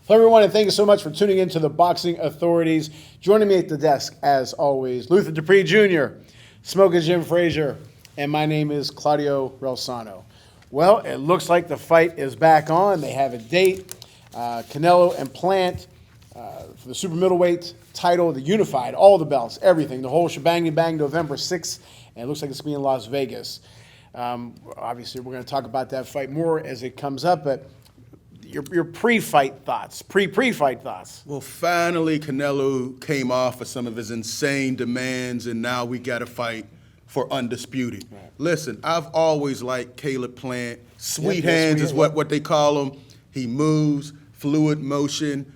Hello, everyone, and thank you so much for tuning in to the Boxing Authorities. Joining me at the desk, as always, Luther Dupree Jr., Smoking Jim Frazier, and my name is Claudio Relsano. Well, it looks like the fight is back on. They have a date. Canelo and Plant for the super middleweight title, the unified, all the belts, everything, the whole shebang bang, November 6th, and it looks like it's going to be in Las Vegas. Obviously, we're going to talk about that fight more as it comes up, but your pre-fight thoughts, pre-fight thoughts. Well, finally, Canelo came off of some of his insane demands, and now we got to fight for undisputed. Right. Listen, I've always liked Caleb Plant. Sweet hands is what they call him. He moves, fluid motion.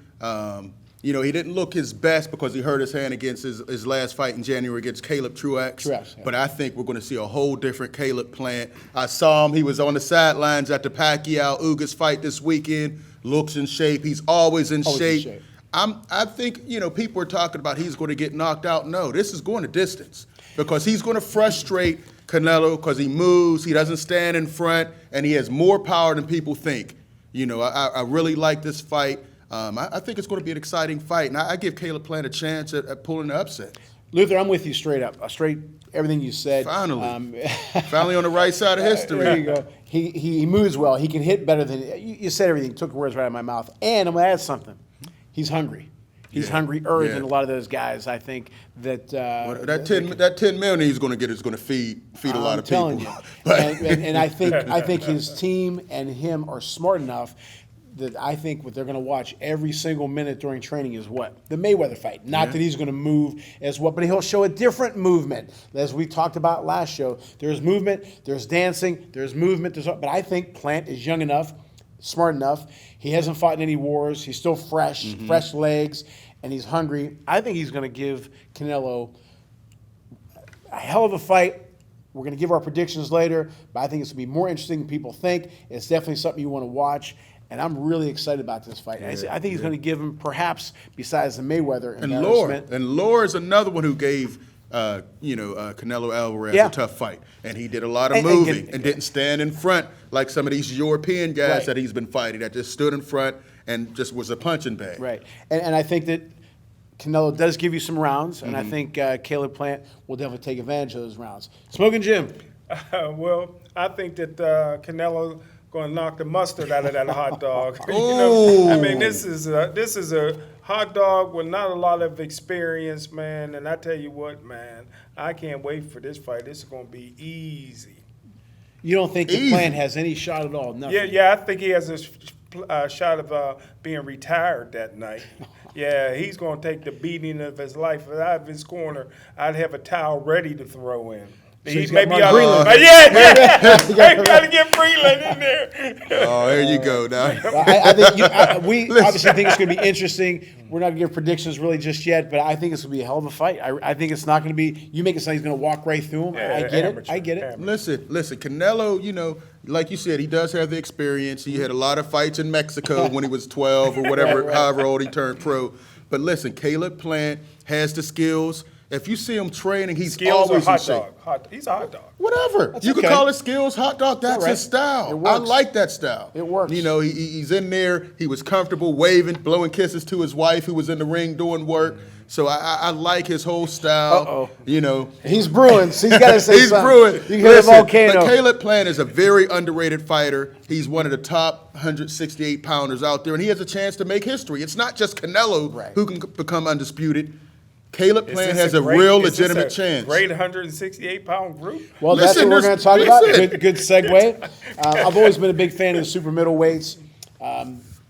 He didn't look his best because he hurt his hand against his last fight in January against Caleb Truax. Yeah. But I think we're going to see a whole different Caleb Plant. I saw him. He was on the sidelines at the Pacquiao-Ugas fight this weekend. Looks in shape. He's always in shape. I think, people are talking about he's going to get knocked out. No, this is going to distance because he's going to frustrate Canelo because he moves, he doesn't stand in front, and he has more power than people think. I really like this fight. I think it's going to be an exciting fight, and I give Caleb Plant a chance at pulling the upset. Luther, I'm with you straight up. Everything you said. Finally. Finally on the right side of history. There you go. He moves well. He can hit better than you said everything. Took words right out of my mouth. And I'm going to add something. He's hungry. He's hungrier than a lot of those guys. I think that that 10 million he's going to get is going to feed a lot of people. I'm telling you. And I think his team and him are smart enough that I think what they're going to watch every single minute during training is what? The Mayweather fight. Not that he's going to move as what, but he'll show a different movement. As we talked about last show, there's movement, there's dancing, there's movement, but I think Plant is young enough, smart enough. He hasn't fought in any wars. He's still fresh, fresh legs, and he's hungry. I think he's going to give Canelo a hell of a fight. We're going to give our predictions later, but I think it's going to be more interesting than people think. It's definitely something you want to watch. And I'm really excited about this fight. I think he's going to give him, perhaps, besides the Mayweather embarrassment. And Lore is another one who gave, Canelo Alvarez a tough fight. And he did a lot of moving and didn't stand in front like some of these European guys that he's been fighting that just stood in front and just was a punching bag. Right. And I think that Canelo does give you some rounds, and I think Caleb Plant will definitely take advantage of those rounds. Smoking Jim. Well, I think that Canelo going to knock the mustard out of that hot dog. This is a hot dog with not a lot of experience, man. And I tell you what, man, I can't wait for this fight. This is going to be easy. You don't think the Plant has any shot at all? Nothing. Yeah, I think he has a shot of being retired that night. Yeah, he's going to take the beating of his life. If I have his corner, I'd have a towel ready to throw in. So he's got Mark Breland. You got to get Breland in there. Oh, there you go. Now. I think we obviously think it's going to be interesting. We're not going to give predictions really just yet, but I think it's going to be a hell of a fight. I think it's not going to be. You make it sound he's going to walk right through him. I get it. Listen, Canelo. Like you said, he does have the experience. He had a lot of fights in Mexico when he was 12 or whatever, however old he turned pro. But listen, Caleb Plant has the skills. If you see him training, he's always in shape. He's a hot dog. Whatever. You can call it skills, hot dog. That's his style. I like that style. It works. He's in there. He was comfortable, waving, blowing kisses to his wife who was in the ring doing work. So I like his whole style. He's brewing. So he's got to say he's something. brewing. You can hear a volcano. But Caleb Plant is a very underrated fighter. He's one of the top 168 pounders out there, and he has a chance to make history. It's not just Canelo who can become undisputed. Caleb Plant has a real legitimate chance. Great 168-pound group. Well, that's what we're going to talk about. Good segue. I've always been a big fan of the super middleweights.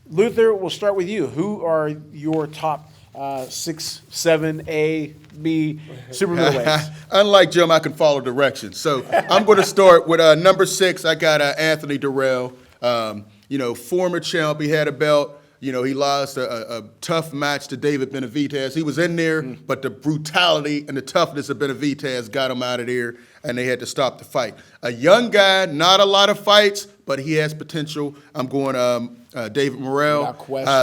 Luther, we'll start with you. Who are your top 6, 7, A, B super middleweights? Unlike Jim, I can follow directions. So I'm going to start with number 6. I got Anthony Dirrell. Former champ. He had a belt. He lost a tough match to David Benavidez. He was in there, but the brutality and the toughness of Benavidez got him out of there, and they had to stop the fight. A young guy, not a lot of fights, but he has potential. I'm going David Morrell.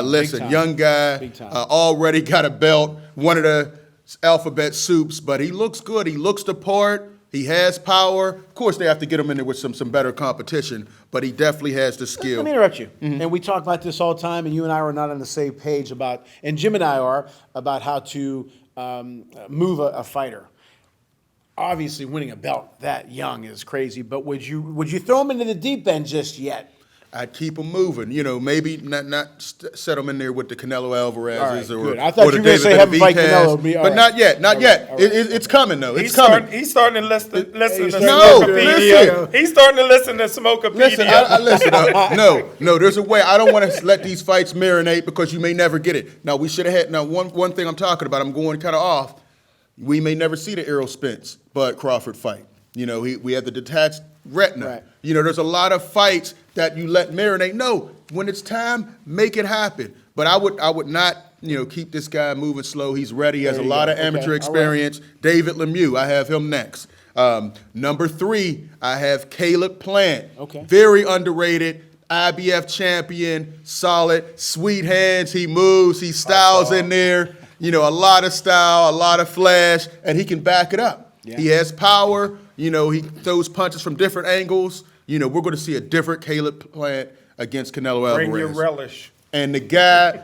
Listen, young guy, already got a belt, one of the alphabet soups, but he looks good. He looks the part. He has power. Of course, they have to get him in there with some better competition, but he definitely has the skill. Let me interrupt you. And we talk about this all the time, and you and I are not on the same page about, and Jim and I are, about how to move a fighter. Obviously, winning a belt that young is crazy, but would you throw him into the deep end just yet? I'd keep him moving. Maybe not set him in there with the Canelo Alvarez's All or right, good. I thought or the you were gonna David say have him fight Benavidez, Canelo, all but right. not yet. Not yet. All right. It's coming though. It's He's coming. He's starting to listen to No, Smokepedia. listen. He's starting to listen to Smokepedia. Listen. No. There's a way. I don't want to let these fights marinate because you may never get it. Now we should have had. Now one thing I'm talking about. I'm going kind of off. We may never see the Errol Spence Bud Crawford fight. We had the detached retina. Right. There's a lot of fights that you let marinate. No, when it's time, make it happen. But I would not, keep this guy moving slow. He's ready. He has a you lot go. of amateur Okay, all right. experience. David Lemieux, I have him next. Number 3, I have Caleb Plant. Okay. Very underrated. IBF champion, solid, sweet hands. He moves. He styles in there. A lot of style, a lot of flash, and he can back it up. Yeah. He has power. He throws punches from different angles. We're going to see a different Caleb Plant against Canelo Alvarez. Bring your relish. And the guy,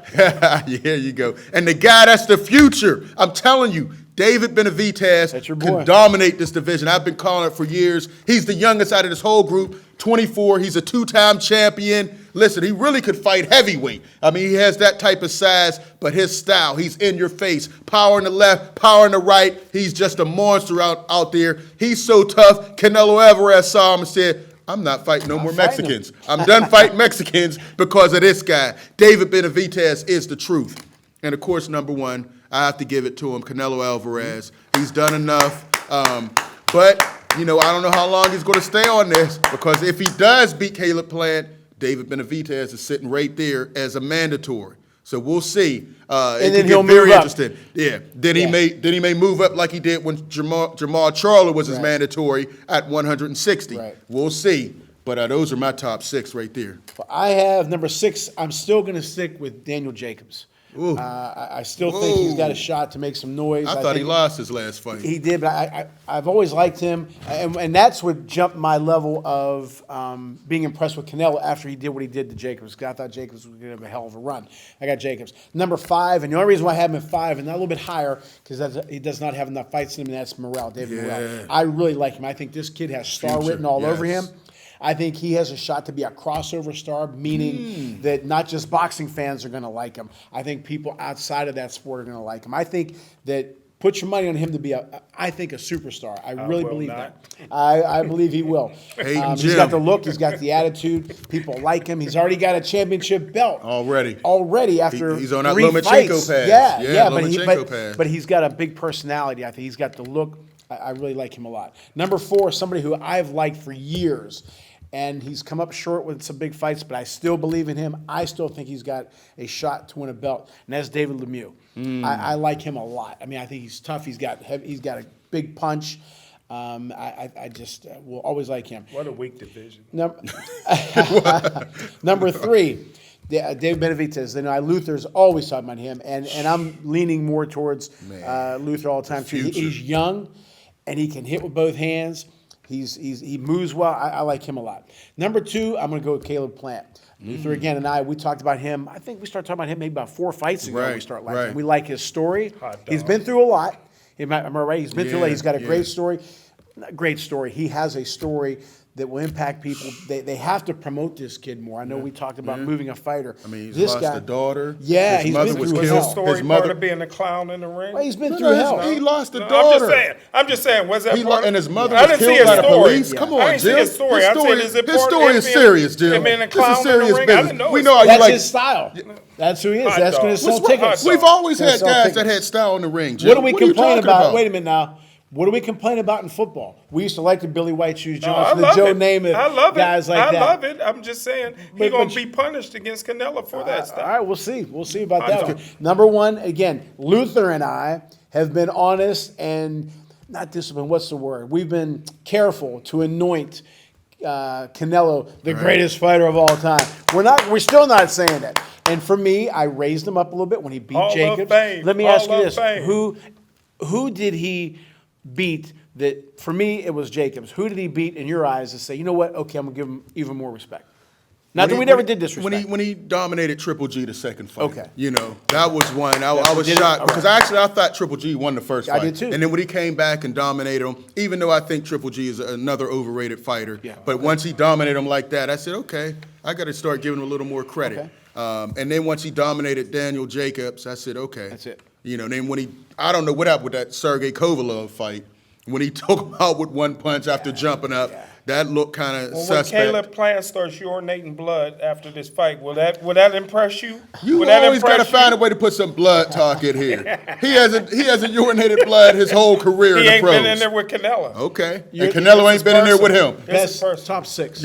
here you go. And the guy that's the future. I'm telling you, David That's Benavidez your boy. can dominate this division. I've been calling it for years. He's the youngest out of this whole group, 24. He's a 2-time champion. Listen, he really could fight heavyweight. I mean, he has that type of size, but his style, he's in your face. Power in the left, power in the right. He's just a monster out there. He's so tough. Canelo Alvarez saw him and said, I'm not fighting no more fighting Mexicans. I'm done fighting Mexicans because of this guy. David Benavidez is the truth. And of course, number 1, I have to give it to him, Canelo Alvarez. He's done enough. But, I don't know how long he's going to stay on this because if he does beat Caleb Plant, David Benavidez is sitting right there as a mandatory. So we'll see. It then could he'll get very move up. interesting. Yeah. Then he may move up like he did when Jamal Charlo was his Right. mandatory at 160. Right. We'll see. But those are my top 6 right there. I have number 6. I'm still going to stick with Daniel Jacobs. Ooh. I still think he's got a shot to make some noise. I thought he think lost his last fight. He did, but I've always liked him, and that's what jumped my level of being impressed with Canelo after he did what he did to Jacobs. 'Cause I thought Jacobs was going to have a hell of a run. I got Jacobs. Number 5, and the only reason why I have him at 5 and not a little bit higher because he does not have enough fights in him, and that's Morrell, David Morrell. I really like him. I think this kid has star Future, written all over yes. him. I think he has a shot to be a crossover star, meaning that not just boxing fans are going to like him. I think people outside of that sport are going to like him. I think that put your money on him to be a superstar. I really will believe not. that. I believe he will. Hayden He's got Jim. the look. He's got the attitude. People like him. He's already got a championship belt. Already after He's on that 3 Lomachenko fights. pass. Yeah, Yeah, but, Lomachenko pass. but he's got a big personality. I think he's got the look. I really like him a lot. Number 4, somebody who I've liked for years. And he's come up short with some big fights, but I still believe in him. I still think he's got a shot to win a belt, and that's David Lemieux. I like him a lot. I mean, I think he's tough. He's got a big punch. I just will always like him. What a weak division. Number 3, David Benavidez. Luther's always talking about him, and I'm leaning more towards Luther all the time too. Future. He's young, and he can hit with both hands. He moves well. I like him a lot. Number 2, I'm going to go with Caleb Plant. Luther again and we talked about him. I think we started talking about him maybe about 4 fights ago. Right, We start liking right. him. We like his story. Hot dog. He's been through a lot. Am I right? He's been through a lot. Yeah, He's got a yeah. great story. Not great story. He has a story that will impact people. They have to promote this kid more. I know we talked about moving a fighter. I mean, he's this lost guy, a daughter. Yeah, His he's mother been was through Was hell. his killed. story His part mother. of being a clown in the ring? Well, he's been No, through hell. He lost a No, daughter. I'm just saying. Was that He part of, and his mother I was didn't see killed his by the story. police. Come on, I didn't see Jim. his story. His I'm saying, is it his part story of is being- serious, Jim. him being a This clown is in the serious ring? I business. didn't know We his know how story. you That's like. his style. That's who he is. Hot That's dog. going to sell What's wrong- tickets. hot We've dog. always Gonna had sell guys tickets. that had style in the ring, Jim. What do we are you complain talking about? Wait a minute now. What do we complain about in football? We used to like the Billy White Shoes No, I Johnson, the love Joe it. Namath, I love guys it. like that. I love it. I'm just saying he's But- going but to be punished against Canelo for that All stuff. right, we'll see. We'll see about I that know. one. Number 1, again, Luther and I have been honest and not disciplined. What's the word? We've been careful to anoint Canelo the greatest fighter of all time. We're still not saying that. And for me, I raised him up a little bit when he beat Hall of Jacobs. Fame. Let me Hall ask you of this: Fame. who did he beat that for me it was Jacobs. Who did he beat in your eyes to say, you know what? Okay, I'm gonna give him even more respect. Not that we never did disrespect. When he dominated Triple G the second fight. Okay. You know, that was one. I was did it? shocked All because right. I thought Triple G won the first I fight. did too. And then when he came back and dominated him, even though I think Triple G is another overrated fighter, Yeah. but once he dominated him like that, I said, okay, I got to start giving him a little more credit. Okay. And then once he dominated Daniel Jacobs, I said, okay. That's it. You know, then when I don't know what happened with that Sergey Kovalov fight, when he took him out with one punch after jumping up, that looked kind of Well, suspect. when Caleb Plant starts urinating blood after this fight, will that impress you? You Will that always got to impress find you? a way to put some blood talk in here. He hasn't urinated blood his whole career He in the ain't pros. been in there with Canelo. Okay, You're- and Canelo this ain't is been in there with personal. him. This is Best personal. top 6.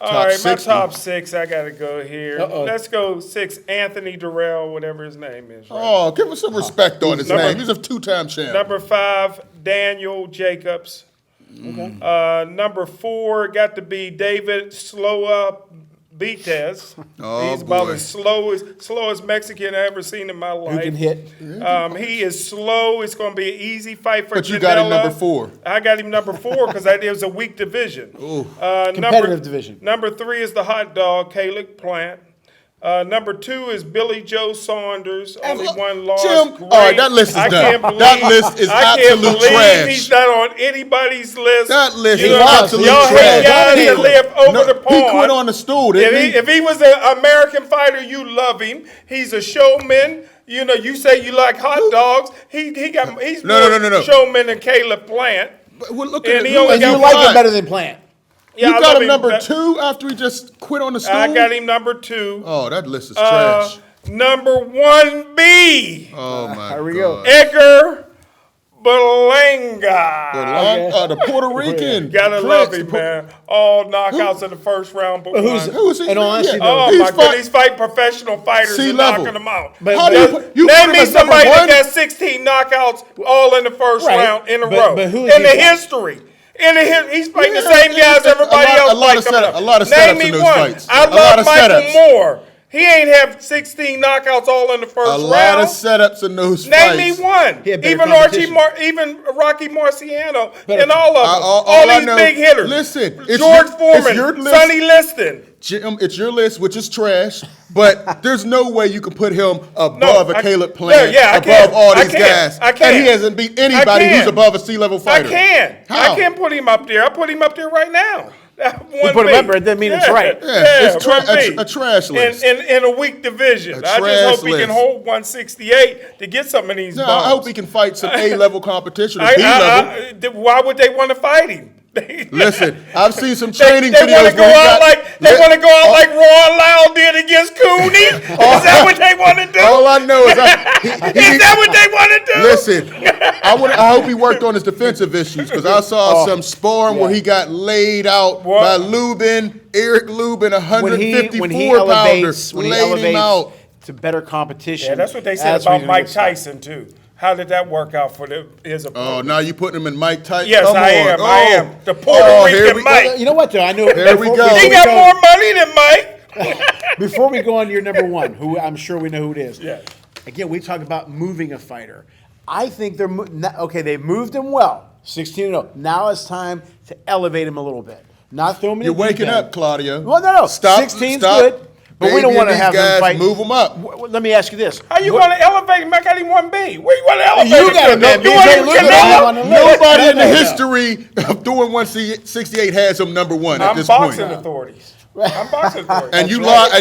All right, my 60. top 6, I got to go here. Uh-oh. Let's go 6, Anthony Durrell, whatever his name is. Right? Oh, give him some respect on his Number- name. He's a two-time champ. Number 5, Daniel Jacobs. Number 4 got to be David Sloa Vites. Oh, He's about boy. as slow as Mexican I ever seen in my life. Who can hit? He is slow. It's going to be an easy fight for But you got him Canelo. number 4. I got him number 4 because it was a weak division. Competitive division. Number 3 is the hot dog, Caleb Plant. Number 2 is Billy Joe Saunders. Only one loss. Jim, Great. all right, that list is I done. can't believe, That list is I can't absolute believe trash. he's not on anybody's list. That list You is know, absolute y'all hate trash. guys that live over No, the pond. he quit on the stool, didn't he? If he was an American fighter, you love him. He's a showman. You know, you say you like hot dogs. He's No. more showman than Caleb Plant. But we're looking And at he who only And is you got like fine. him better than Plant. Yeah, You I got love him number bet- 2 after he just quit on the stool? I got him number 2. Oh, that list is trash. Number 1B, Oh, my Here we God. go. Edgar Berlanga. The Puerto Rican. Gotta love Prince. him, man. All knockouts in the first round, but who's- one. Who's he? In all honesty, Yeah. though, Oh He's my fight- God, he's fighting professional fighters Sea and level. knocking them out. But- How do you put him Name me as number somebody that one? got 16 knockouts all in the first Right. round in a But- row. but who is in the he fighting? history. He's fighting the Yeah, same guys everybody else a lot of fight coming setup- up. a lot of Name setups me in those one. fights. I A lot love of Michael setups. Moore. He ain't have 16 knockouts all in the first A round. lot of setups in those Name fights. me one. He had better Even competition. even Rocky Marciano, Better- and all of them. all all I these know- big hitters. listen, it's George your Foreman, list. Sonny Liston. Jim, it's your list, which is trash, but there's no way you can put him above a I- Caleb Plant, yeah, I above can. all I these can. guys. I can. And he hasn't beat anybody I can. who's above a C-level fighter. I can. How? I can put him up there. I put him up there right now. You put him up there, it doesn't mean it's right. Yeah, it's 1B. a trash list. In a weak division. A I just trash hope he can list. hold 168 to get some of these No, bums. I hope he can fight some A-level competition, or B-level. Why would they want to fight him? Listen, I've seen some They training want videos to go where he out got- like they want to go out like Ron Lyle did against Cooney. Is that what they want to do? All I know is Is that what they want to do? Listen, I hope he worked on his defensive issues because I saw some sparring where he got laid out What? by Lubin, Eric Lubin, When he 154 pounder, laid him out. to better competition. Yeah, that's what they said that's about when he's Mike gonna get Tyson too. How did that work out for his Oh, opponent? now you putting him in Mike Tyson? Yes, Come I on. am. Oh. I am. The Puerto here Rican we- Mike. started. You know what, though? I know. There we go. He got more money than Mike. Before we go on to your number one, who I'm sure we know who it is. Yeah. Again, we talk about moving a fighter. I think okay. They moved him well, 16-0. Now it's time to elevate him a little bit. Not throw him in You're the deep waking end. up, Claudio. Well, no. Stop. 16's stop good, but we don't babying want to these have guys, them fight. Move them up. Let me ask you this: How you want to elevate him? I got him 1B. Where you want to elevate You him? got to? him, man. You want BJ, him look at Canelo? him on the list. Nobody in the No. history of doing 168 has him number one at I'm this boxing point. authorities. I'm boxing authorities. And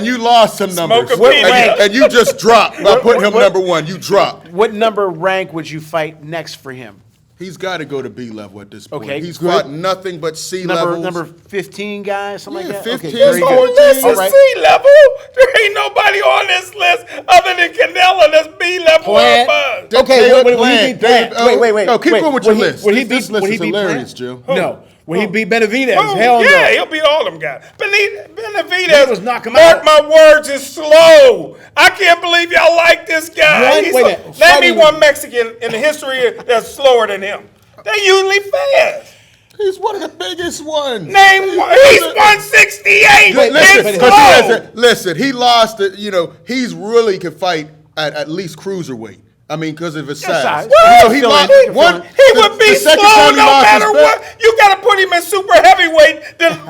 you lost some numbers. Smoke a peanut. And you just dropped by putting him what- number one. You dropped. what number rank would you fight next for him? He's got to go to B level at this point. Okay, He's good. fought nothing but C levels. Number 15 guy, something Yeah, like that. 15. Okay, This very whole good. This All is right. C level. There ain't nobody on this list other than Canelo that's B level or Plant. above. Okay, Caleb when he Plant. beat Plant. David- Wait. No, keep wait. going with your When he- list. when he This beat- list when he is beat hilarious, Plant? Joe. No. When he beat Benavidez, Who? hell Yeah, no. he'll beat all them guys. Benavidez, He was knock him mark out. my words, is slow. I can't believe y'all like this guy. One- He's wait a slow. minute. Name me Fighting- one Mexican in the history that's slower than him. They usually fast. He's one of the biggest ones. Name one. He's 168. Wait, Listen, It's 'cause he slow. listen, he lost it. You know, he's really could fight at least cruiserweight. I mean, because of his size. size. What? He Fill lost in. one. He would be the second slow time he no lost his matter bet- what. You got to put him in super heavyweight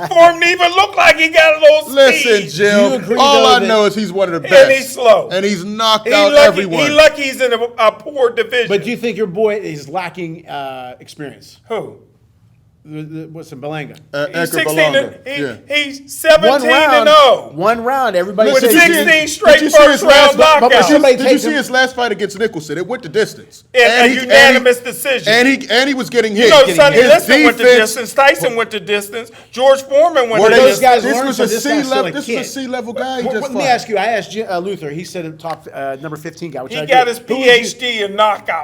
for him to even look like he got a little Listen, speed. Do you Jim. agree, All though, I that- know is he's one of the And best. he's slow. And he's knocked He out lucky, everyone. he lucky he's in a poor division. But do you think your boy is lacking experience? Who? What's in Belanga? He's Edgar 16 Belonga. and, he's 17 and 0. One round. Everybody With says 16 straight Did you see first his last round fight? but knockouts. somebody Did you takes see him- his last fight against Nicholson? It went the distance. And a unanimous decision. And he was getting hit. You know, getting Sonny hit. Liston went the distance. Tyson went the distance. George Foreman went Were the they- those guys distance. This learn, was so a this C guy's still level. a This kid. was a C level guy. He Well, just let me fought. ask you. I asked Luther. He said a top number 15 guy. Which I He got agree. his Who would you- PhD in knocking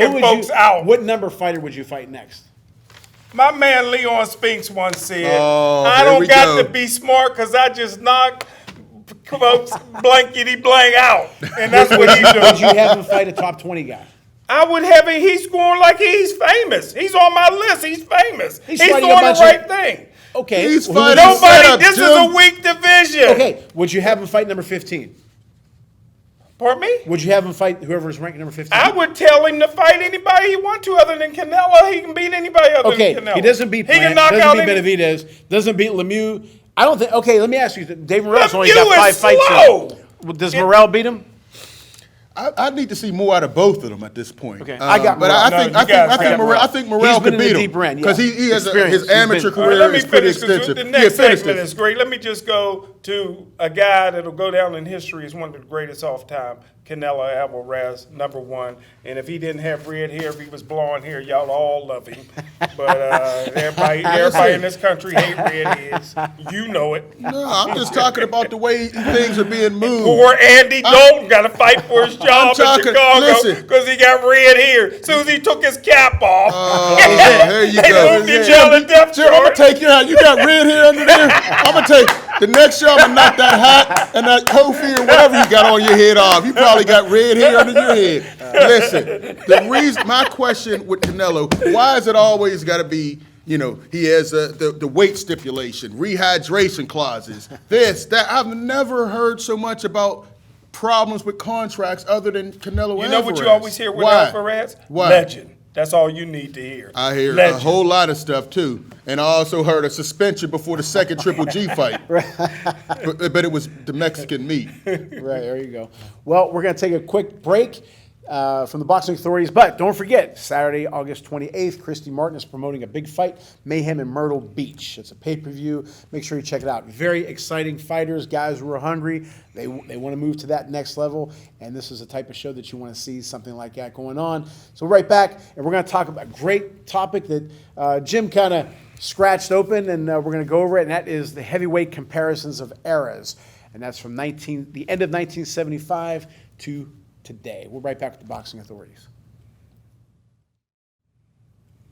who would folks you- out. What number fighter would you fight next? My man Leon Spinks once said, Oh, I here don't we got go. to be smart because I just knock folks blankety blank out. And that's what he Would does. you have him fight a top 20 guy? I would have him, he's scoring like he's famous. He's on my list. He's famous. He's He's doing fighting a the bunch right of- thing. Okay. He's who would fighting- you- Set Nobody, up, this is Jim. a weak division. Okay. Would you have him fight number 15? Pardon me? Would you have him fight whoever is ranked number 15? I would tell him to fight anybody he wants to other than Canelo. He can beat anybody other Okay, than Canelo. he doesn't beat He can Plant, knock doesn't out beat any- Benavidez, doesn't beat Lemieux. I don't think. Okay, let me ask you. Dave Morrell's only Lemieux got 5 is fights. slow. In. Does Morrell beat him? I need to see more out of both of them at this point. Okay, I got but Morrell. I No, think you I think got I think Morrell. Morrell, I think He's Morrell been could in beat the him deep end, because yeah. he has Experience. his He's been- amateur All right, career let me is pretty finish 'cause extensive. the next finish segment this. is great. Let me just go to a guy that'll go down in history as one of the greatest off time, Canelo Alvarez, number 1. And if he didn't have red hair, if he was blonde hair, y'all all love him. But everybody in this country hate redheads. You know it. No, I'm just talking about the way things are being moved. Poor Andy Dalton got to fight for his job in talking- Chicago listen. because he got red hair. As soon as he took his cap off, There you they go. moved him down to depth Jim, I'm gonna chart. take your hat. You got red hair under there. I'm gonna take the next show. I'm gonna knock that hat and that Kofi or whatever you got on your head off. You probably got red hair under your head. Listen, the reason my question with Canelo, why is it always got to be? You know, he has the weight stipulation, rehydration clauses, this, that. I've never heard so much about problems with contracts other than Canelo. You know what you Alvarez. always hear with Why? Alvarez? Why? Legend. That's all you need to hear. I hear Legend. a whole lot of stuff too, and I also heard a suspension before the second Triple G fight. but it was the Mexican meat. Right, there you go. Well, we're going to take a quick break from the boxing authorities, but don't forget, Saturday, August 28th, Christy Martin is promoting a big fight, Mayhem in Myrtle Beach. It's a pay-per-view. Make sure you check it out. Very exciting fighters, guys who are hungry. They want to move to that next level, and this is the type of show that you want to see, something like that going on. So right back, and we're going to talk about a great topic that Jim kind of scratched open, and we're going to go over it, and that is the heavyweight comparisons of eras. And that's from the end of 1975 to today. We're right back with the boxing authorities.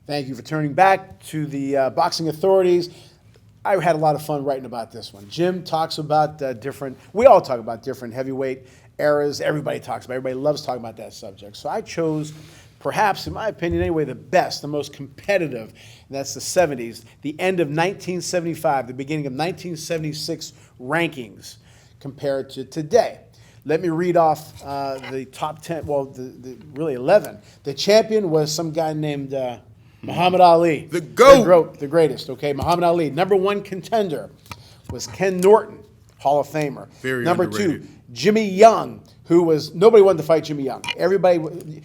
Thank you for turning back to the boxing authorities. I had a lot of fun writing about this one. Jim talks about we all talk about different heavyweight eras. Everybody loves talking about that subject. So I chose, perhaps, in my opinion anyway, the best, the most competitive, and that's the 70s, the end of 1975, the beginning of 1976 rankings compared to today. Let me read off the top 10, well, the really 11. The champion was some guy named Muhammad Ali. The GOAT. The greatest, okay? Muhammad Ali. Number 1 contender was Ken Norton, Hall of Famer. Very Number underrated. 2, Jimmy Young, who was, nobody wanted to fight Jimmy Young.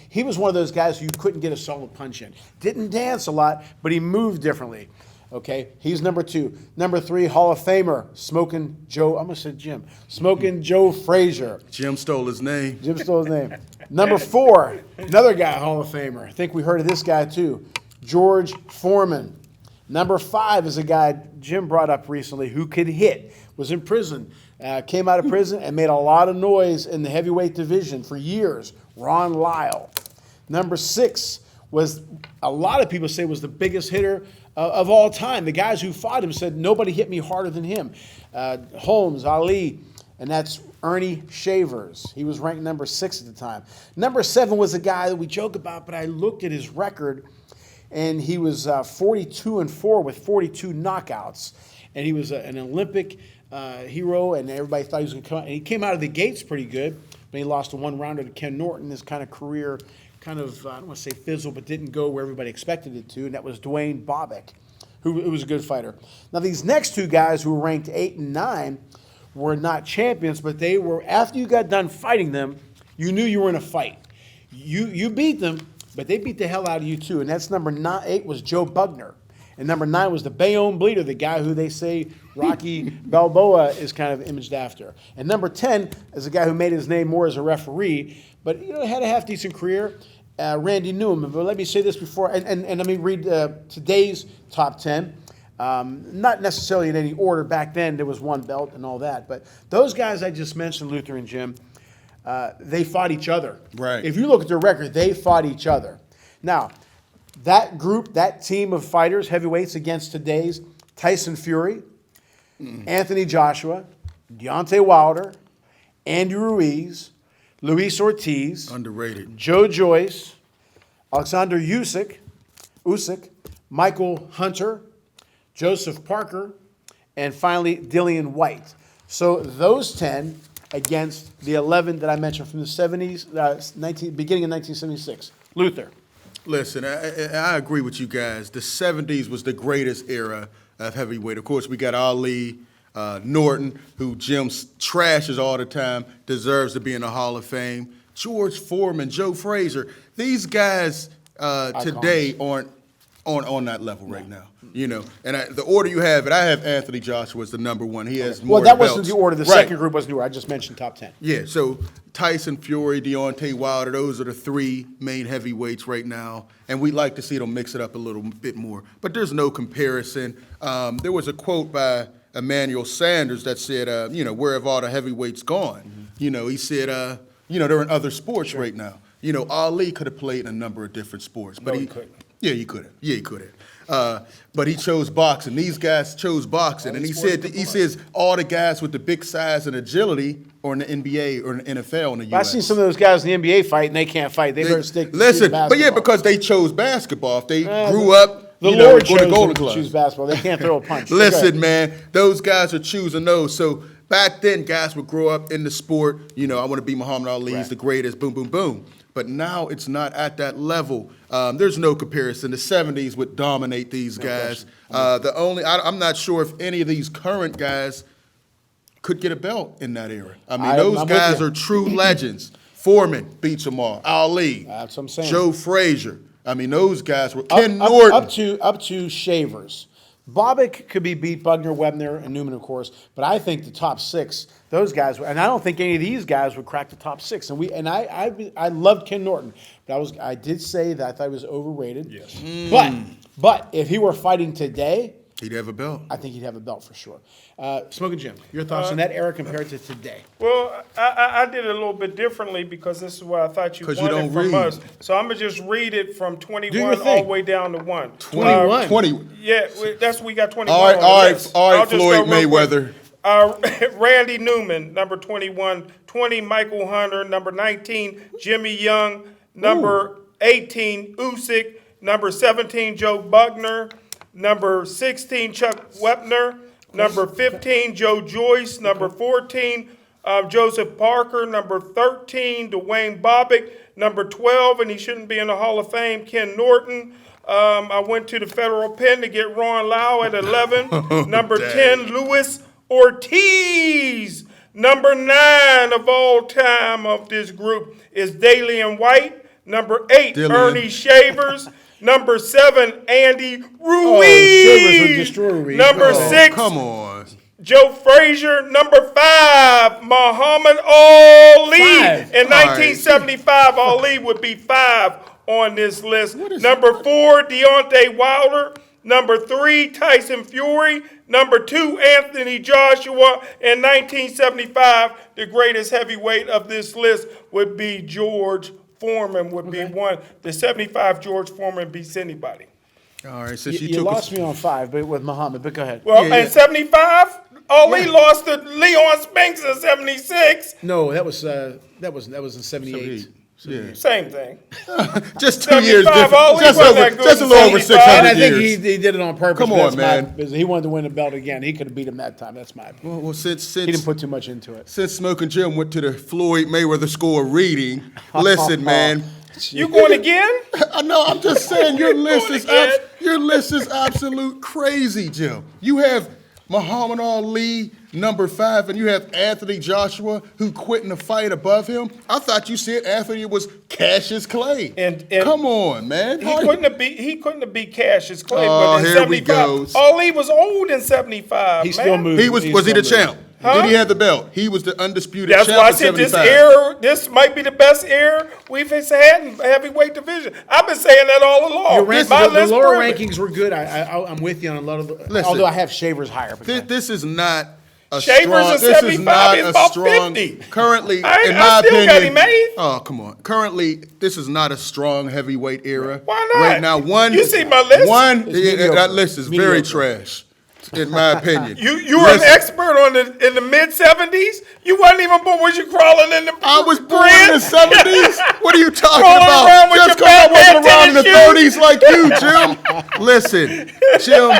He was one of those guys who you couldn't get a solid punch in. Didn't dance a lot, but he moved differently. Okay, he's number 2. Number 3, Hall of Famer, Smoking Joe Frazier. Jim stole his name. Jim stole his name. Number 4, another guy, Hall of Famer. I think we heard of this guy too, George Foreman. Number 5 is a guy Jim brought up recently who could hit, was in prison, came out of prison and made a lot of noise in the heavyweight division for years, Ron Lyle. Number 6 was, a lot of people say, was the biggest hitter of all time. The guys who fought him said, nobody hit me harder than him. Holmes, Ali, and that's Ernie Shavers. He was ranked number 6 at the time. Number 7 was a guy that we joke about, but I looked at his record, and he was 42-4 with 42 knockouts. And he was an Olympic hero, and everybody thought he was going to come out. And he came out of the gates pretty good. But he lost a one-rounder to Ken Norton. His kind of career kind of, I don't want to say fizzled, but didn't go where everybody expected it to, and that was Dwayne Bobbick, who was a good fighter. Now, these next two guys who were ranked 8 and 9 were not champions, but they were, after you got done fighting them, you knew you were in a fight. You beat them, but they beat the hell out of you too, and that's number 8 was Joe Bugner. And number 9 was the Bayonne Bleeder, the guy who they say Rocky Balboa is kind of imaged after. And number 10 is a guy who made his name more as a referee, but had a half-decent career, Randy Newman. But let me say this before, and let me read today's top 10. Not necessarily in any order. Back then, there was one belt and all that. But those guys I just mentioned, Luther and Jim, they fought each other. Right. If you look at their record, they fought each other. Now, that group, that team of fighters, heavyweights against today's Tyson Fury, Anthony Joshua, Deontay Wilder, Andy Ruiz, Luis Ortiz, Underrated. Joe Joyce, Alexander Usyk, Michael Hunter, Joseph Parker, and finally Dillian White. So those 10 against the 11 that I mentioned from the 70s, beginning of 1976. Luther. Listen, I agree with you guys. The 70s was the greatest era of heavyweight. Of course, we got Ali, Norton, who Jim trashes all the time, deserves to be in the Hall of Fame. George Foreman, Joe Frazier. These guys today aren't on that level right now. And the order you have it, I have Anthony Joshua as the number 1. He has more Well, that belts. wasn't the order. The Right. second group wasn't the order. I just mentioned top 10. Yeah, so Tyson Fury, Deontay Wilder, those are the 3 main heavyweights right now, and we'd like to see them mix it up a little bit more. But there's no comparison. There was a quote by Emmanuel Sanders that said, where have all the heavyweights gone? He said, they're in other sports right now. Ali could have played in a number of different sports. But No, he couldn't. Yeah, he could have. Yeah, he could have. But he chose boxing. These guys chose boxing, and he says all the guys with the big size and agility are in the NBA or in the NFL in the I've U.S. seen some of those guys in the NBA fight, and they can't fight. They better stick to Listen, basketball. but yeah, because they chose basketball. If they grew up, The you Lord know, go to chose Golden them to Gloves. choose basketball. They can't throw a punch. Listen, man, those guys are choosing those. So back then, guys would grow up in the sport. I want to be Muhammad Ali. He's the greatest. Boom, boom, boom. But now it's not at that level. There's no comparison. The 70s would dominate these guys. I'm not sure if any of these current guys could get a belt in that era. I mean, those I'm with guys you. are true legends. Foreman beats them all. Ali. That's what I'm saying. Joe Frazier. I mean, those guys were Ken Norton. Up to Shavers. Bobbick could be beat, Bugner, Webner, and Newman, of course. But I think the top 6, those guys, and I don't think any of these guys would crack the top 6. I loved Ken Norton, but I did say that I thought he was overrated. Yes. But if he were fighting today, He'd have a belt. I think he'd have a belt for sure. Smoking Jim, your thoughts on that era compared to today? Well, I did it a little bit differently because this is what I thought you 'Cause you wanted don't from read. us. So I'm going to just read it from Do your 21 all thing. the way down to 1. 21. 20. Yeah, we got 21 All right, on the all right, list. all right, I'll just Floyd go real quick. Mayweather. Randy Newman, number 21. 20, Michael Hunter. Number 19, Jimmy Young. Number 18, Usyk. Number 17, Joe Bugner. Number 16, Chuck Wepner. Number 15, Joe Joyce. Number 14, Joseph Parker. Number 13, Dwayne Bobbick. Number 12, and he shouldn't be in the Hall of Fame, Ken Norton. I went to the federal pen to get Ron Lau at 11. Number 10, Luis Ortiz. Number 9 of all time of this group is Dillian White. Number 8, Dillian. Ernie Shavers. Number 7, Andy Ruiz. Shavers would destroy Ruiz. Number Oh, 6, Come on. Joe Frazier. Number 5, Muhammad Ali. 5. In 1975, Ali would be 5 on this list. Number 4, Deontay Wilder. Number 3, Tyson Fury. Number 2, Anthony Joshua. In 1975, the greatest heavyweight of this list would be George Foreman would be one. The 75 George Foreman beats anybody. All right, since You you took lost me on 5, but with Muhammad. But go ahead. Well, Yeah, in 75, Ali lost to Leon Spinks in 76. No, that was in 78. Yeah. Same thing. Just 2 years 75, different. all he Just, wasn't over, that good just a in little over 75. 600 And I think years. he did it on purpose. Come but on, that's man. because he wanted to win the belt again. He could have beat him that time. That's my opinion. Well, since He didn't put too much into it. since Smoking Jim went to the Floyd Mayweather School of reading, listen, man. You going again? I know. I'm just saying your list is again? your list is absolute crazy, Jim. You have Muhammad Ali #5, and you have Anthony Joshua who quit in the fight above him. I thought you said Anthony was Cassius Clay. And come on, man. He couldn't have beat Cassius Clay. Oh, but in here we 75, go. Ali was old in 75. He's man. still moving. He was He's he the still champ? moving. Huh? Did he have the belt? He was the undisputed That's champ why I at said this 75. this might be the best era we've had in heavyweight division. I've been saying that all along. Your rank, My the list lower proven it. rankings were good. I'm with you on a lot of the. Listen. Although I have Shavers higher. This is not a Shavers strong. is This is 75, not he's a about strong. 50. Currently, I in my still opinion, got him made. oh come on. Currently, this is not a strong heavyweight era. Why not? Right now, You see my list? One, It's yeah, mediocre. that list is very Mediocre. trash, in my opinion. You were an expert on in the mid 70s. You wasn't even born. Was you crawling in the? I was born bread? in the 70s. What are you talking Crawling about? around with Just your because I wasn't Batman around in the tennis 30s like you, Jim. Listen, Jim,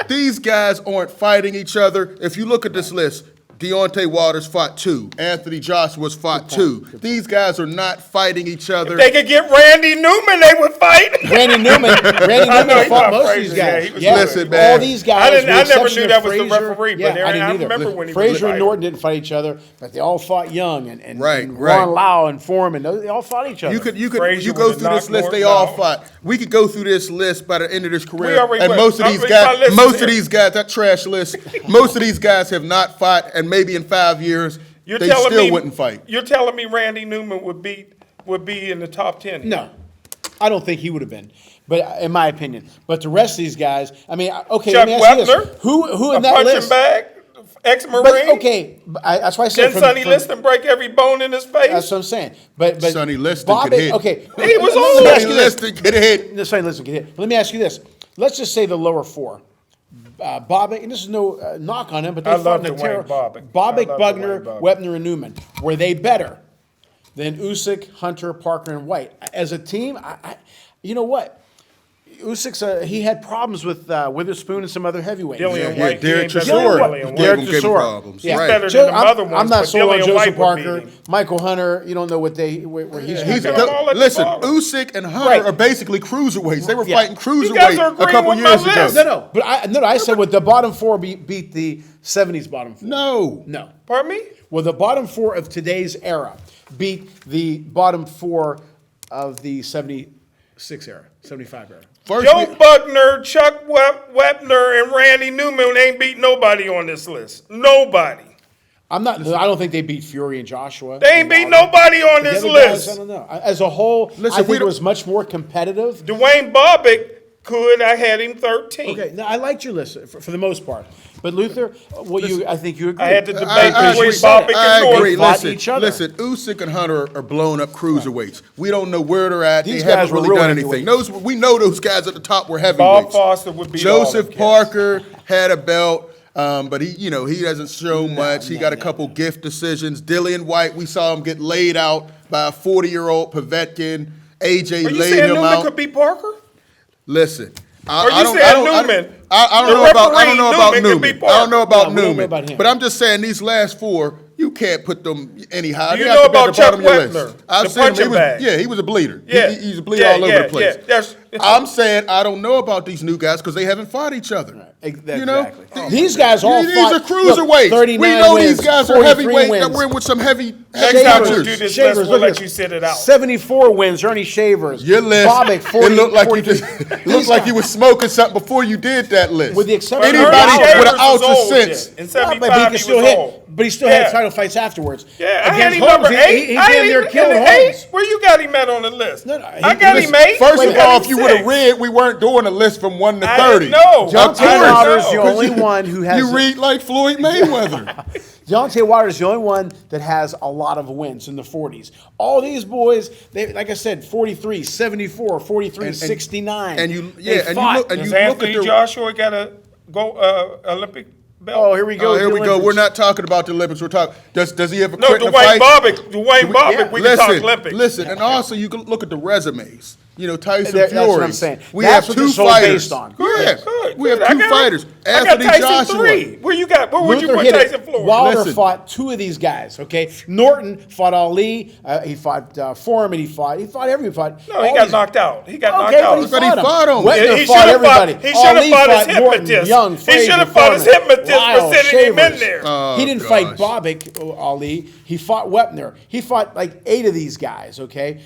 these guys aren't fighting each other. If you look at this list, Deontay Waters fought 2. Anthony Joshua's fought 2. These guys are not fighting each other. They could get Randy Newman. They would fight. Randy Newman know he fought fought most of Frazier. these Yeah, guys. he was Yeah, Listen, man. all these guys. I didn't- with I the never exception knew of that was the Frazier. referee, but Yeah, there- I didn't I either. remember when he was Frazier and fighting. Norton didn't fight each other, but they all fought Young and Right, and right. Ron Lau and Foreman. They all fought each other. You Frazier go would've through this knocked list. They Norton all out. fought. We could go through this list by the end of this We career, already and went. most of these My guys, list is here. that trash list, most of these guys have not fought, and maybe in 5 years You're they telling still me wouldn't fight. You're telling me Randy Newman would be in the top 10? No, I don't think he would have been. But in my opinion, but the rest of these guys, I mean, okay, Chuck let me ask you Wepner, this: who a in that punching list? bag, ex-Marine. But okay, that's why I said Then Sonny Liston break every bone in his face. That's what I'm saying. But Sonny Liston Bobby, could hit. okay, He was let me old. ask Sonny you this. Liston could hit. No, Sonny Liston could hit. Let me ask you this: let's just say the lower 4. Bobbitt, and this is no knock on him, but they I fought love in a Dwayne terror. Bobbitt. Bobbitt, I love Bugner, Dwayne Bobbitt. Wepner, and Newman. Were they better than Usyk, Hunter, Parker, and White as a team? You know what? Usyk, he had problems with Witherspoon and some other heavyweights. Dillian Yeah, White, Derek he ain't Chisora. better than Derek Dillian Derek White. gave him Chisora. problems. Yeah. Right. better Joe, than the other ones, I'm not but sold on Dillian Joseph White would Parker, beat him. Michael Hunter. You don't know where he's. He's got them all at the listen, bottom. Usyk and Hunter Right. are basically cruiserweights. They were Yeah. fighting guys are cruiserweight a agreeing couple with my years ago. list. No, but I said with the bottom 4 beat the 70s bottom 4. No. Pardon me? Well, the bottom 4 of today's era beat the bottom 4 of the 76 era, 75 era. First, Joe Buckner, Chuck Wepner, and Randy Newman ain't beat nobody on this list. Nobody. I don't think they beat Fury and Joshua. They ain't beat nobody on The this other guys, I list. don't know. As a whole, Listen, I think we it don't- was much more competitive. Dwayne Bobbitt could. I had him 13. Okay, now I liked your list for the most part, but Luther, I think you agree. I had to debate I between agree. Bobbitt I and agree. Norton. Fought Listen, each other. listen. Usyk and Hunter are blown up cruiserweights. We don't know where they're at. These They guys haven't were really real done anything. heavyweights. We know those guys at the top were Bob heavyweights. Foster would beat all Joseph them kids. Parker had a belt, but he hasn't shown much. He got a couple gift decisions. Dillian White, we saw him get laid out by a 40-year-old Povetkin. AJ Are you laid saying him Newman out. could beat Parker? Listen. Or you said Newman. I don't The know about referee Newman. could beat I don't know Parker. about No, we don't know Newman. about him. But I'm just saying these last 4, you can't put them any higher. Do you They have know to be at about the bottom Chuck of your list. Wepner, I've the seen him. punching bag? He was a bleeder. Yeah. He's a bleeder all over the place. Yeah. I'm saying I don't know about these new guys because they haven't fought each other. You know, Exactly. These guys all these fought. are cruiserweights. Look, We 39 know wins, these guys are 43 heavyweight. wins. That we're in with some heavy Next time punchers. we'll do this Shavers, list, we'll look at let you sit it out. 74 wins, Ernie Shavers. Your list. Bobbitt, 40, it looked like 43. it looked like you were smoking something before you did that list. With the exception But of Anybody Ernie Shavers, with an Shavers was ounce of old sense. then. In but he 75, could he still was hit. old. But he still Yeah. had title fights afterwards. Yeah, I had Against him number Holmes, 8. He I damn had near him killed in the Holmes. 8. Where you got him at on the list? No, I got him 8. First Wait, of I got all, him if you would have 6. read, we weren't doing a list from 1 to I 30. didn't know. Deontay Of course. Wilder's the No. only one who has. You read like Floyd Mayweather. Deontay Wilder's the only one that has a lot of wins in the 40s. All these boys, they, like I said, 43, 74, 43, 69. and you They and fought. you look and Does you look at Anthony the Joshua got a Olympic belt? Oh, here we go. Oh, with here the we go. Olympics. We're not talking about the Olympics. We're talking. Does he ever No, quit in a Dwayne fight? Bobbitt. We can talk Olympics. Listen, and also you can look at the resumes. You know, Tyson That's Fury. what I'm saying. We That's have what two this show's fighters. based on. Yeah, Good, we have good. I two got- fighters. I got Anthony Tyson Joshua. 3. Where would you Luther put hit it. Tyson Fury? Wilder Listen. fought two of these guys. Okay, Norton fought Ali. He fought Foreman. He fought everybody. No, he got knocked out. He got knocked Okay, out. but he But he fought him. Wetner He fought should've everybody. fought- he should've Ali fought his Norton, hypnotist. Young, He Frazier, should've fought his Foreman, hypnotist for Lyle, sending him in Shavers. there. He didn't fight Bobbitt, Ali. He fought Wepner. He fought like 8 of these guys. Okay,